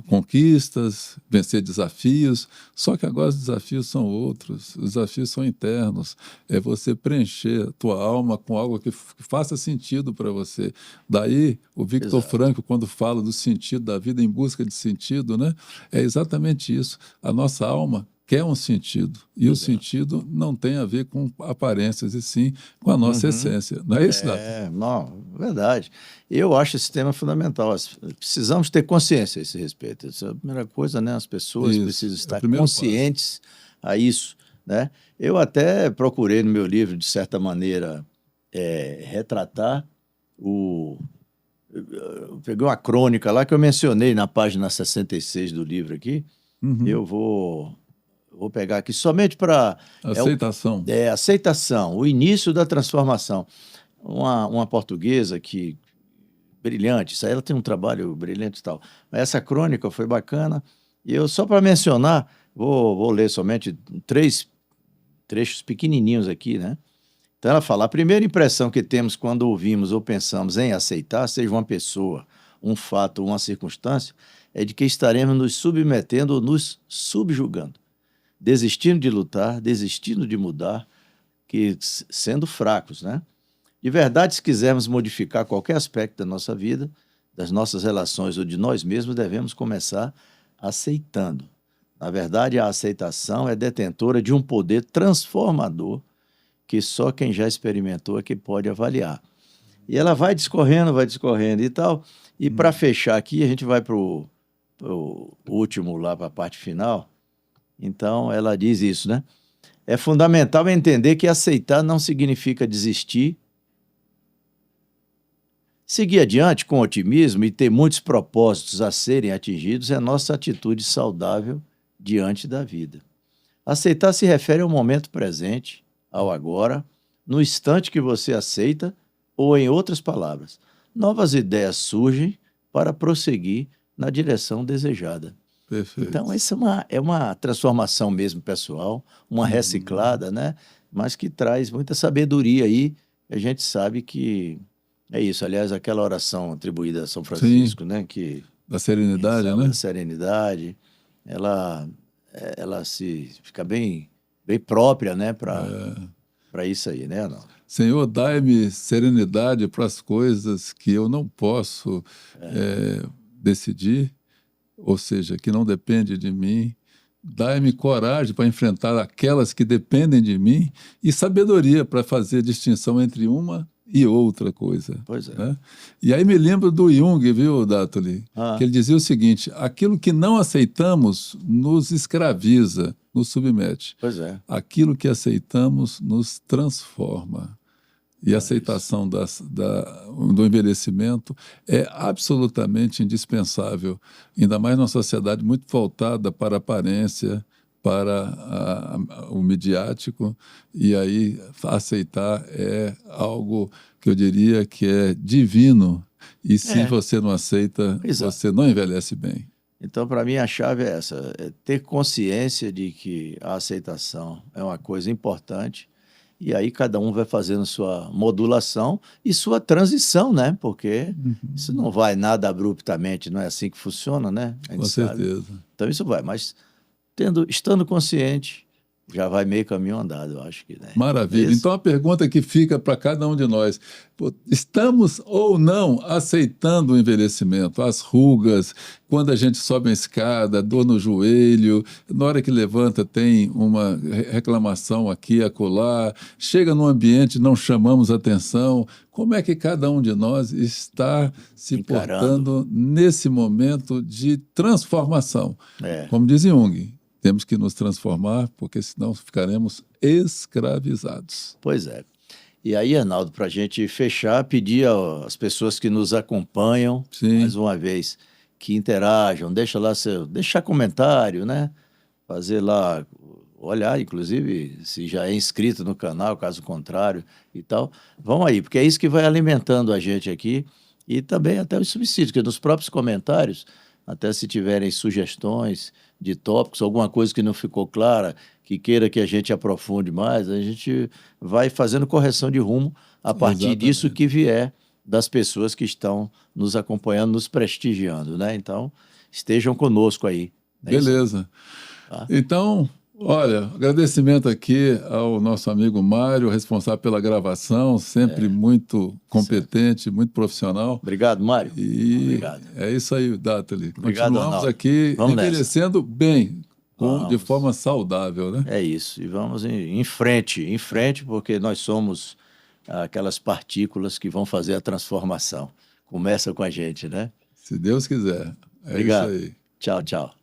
conquistas, vencer desafios, só que agora os desafios são outros, os desafios são internos, é você preencher a tua alma com algo que faça sentido para você. Daí, o Viktor Frankl, quando fala do sentido da vida, em busca de sentido, né, é exatamente isso, a nossa alma quer um sentido. E o sentido não tem a ver com aparências, e sim com a nossa essência. Não é isso, Dato? Não, verdade. Eu acho esse tema fundamental. Precisamos ter consciência a esse respeito. Essa é a primeira coisa, né? As pessoas Isso, precisam é o estar primeiro conscientes a isso, né? Eu até procurei no meu livro, de certa maneira, retratar eu peguei uma crônica lá que eu mencionei na página 66 do livro aqui. Eu vou pegar aqui somente para... Aceitação. Aceitação, o início da transformação. Uma portuguesa que... brilhante, isso aí ela tem um trabalho brilhante e tal. Mas essa crônica foi bacana. E eu, só para mencionar, vou ler somente 3 trechos pequenininhos aqui, né? Então ela fala: a primeira impressão que temos quando ouvimos ou pensamos em aceitar, seja uma pessoa, um fato ou uma circunstância, é de que estaremos nos submetendo ou nos subjugando, desistindo de lutar, desistindo de mudar, sendo fracos, né? De verdade, se quisermos modificar qualquer aspecto da nossa vida, das nossas relações ou de nós mesmos, devemos começar aceitando. Na verdade, a aceitação é detentora de um poder transformador que só quem já experimentou é que pode avaliar. E ela vai discorrendo e tal. E para fechar aqui, a gente vai para o último, lá para a parte final. Então, ela diz isso, né? É fundamental entender que aceitar não significa desistir. Seguir adiante com otimismo e ter muitos propósitos a serem atingidos é nossa atitude saudável diante da vida. Aceitar se refere ao momento presente, ao agora, no instante que você aceita, ou, em outras palavras, novas ideias surgem para prosseguir na direção desejada. Perfeito. Então, isso é uma transformação mesmo pessoal, uma reciclada, né? Mas que traz muita sabedoria aí. A gente sabe que é isso. Aliás, aquela oração atribuída a São Francisco, né? Que, da serenidade, né? Da serenidade, ela fica bem própria, né? Para isso aí, né, Arnaldo? Senhor, dai-me serenidade para as coisas que eu não posso decidir, ou seja, que não depende de mim. Dai-me coragem para enfrentar aquelas que dependem de mim e sabedoria para fazer distinção entre uma e outra coisa. Pois é. Né? E aí me lembro do Jung, viu, Dattoli? Que ele dizia o seguinte: aquilo que não aceitamos nos escraviza, nos submete. Pois é. Aquilo que aceitamos nos transforma. E a aceitação do envelhecimento é absolutamente indispensável, ainda mais numa sociedade muito voltada para a aparência, para o midiático, e aí aceitar é algo que eu diria que é divino, e se você não aceita, você não envelhece bem. Então, para mim, a chave é essa, é ter consciência de que a aceitação é uma coisa importante, e aí cada um vai fazendo sua modulação e sua transição, né? Porque isso não vai nada abruptamente, não é assim que funciona, né? Com certeza. Então isso vai, mas estando consciente, já vai meio caminho andado, eu acho que, né? Maravilha. Então a pergunta que fica para cada um de nós: estamos ou não aceitando o envelhecimento? As rugas, quando a gente sobe a escada, dor no joelho, na hora que levanta tem uma reclamação aqui e acolá, chega no ambiente, não chamamos atenção. Como é que cada um de nós está se portando nesse momento de transformação? Como diz Jung, temos que nos transformar, porque senão ficaremos escravizados. Pois é. E aí, Arnaldo, para a gente fechar, pedir às pessoas que nos acompanham, mais uma vez, que interajam, deixar comentário, né? Fazer lá, olhar, inclusive, se já é inscrito no canal, caso contrário e tal. Vão aí, porque é isso que vai alimentando a gente aqui, e também até os subsídios, que nos próprios comentários, até se tiverem sugestões de tópicos, alguma coisa que não ficou clara, que queira que a gente aprofunde mais, a gente vai fazendo correção de rumo a partir disso que vier das pessoas que estão nos acompanhando, nos prestigiando, né? Então, estejam conosco aí. Beleza. Então, olha, agradecimento aqui ao nosso amigo Mário, responsável pela gravação, sempre muito competente, muito profissional. Obrigado, Mário. Obrigado. É isso aí, Dattoli. Obrigado, continuamos Arnaldo. aqui envelhecendo bem, de forma saudável, né? É isso. E vamos em frente, porque nós somos aquelas partículas que vão fazer a transformação. Começa com a gente, né? Se Deus quiser. É Obrigado. isso aí. Tchau, tchau.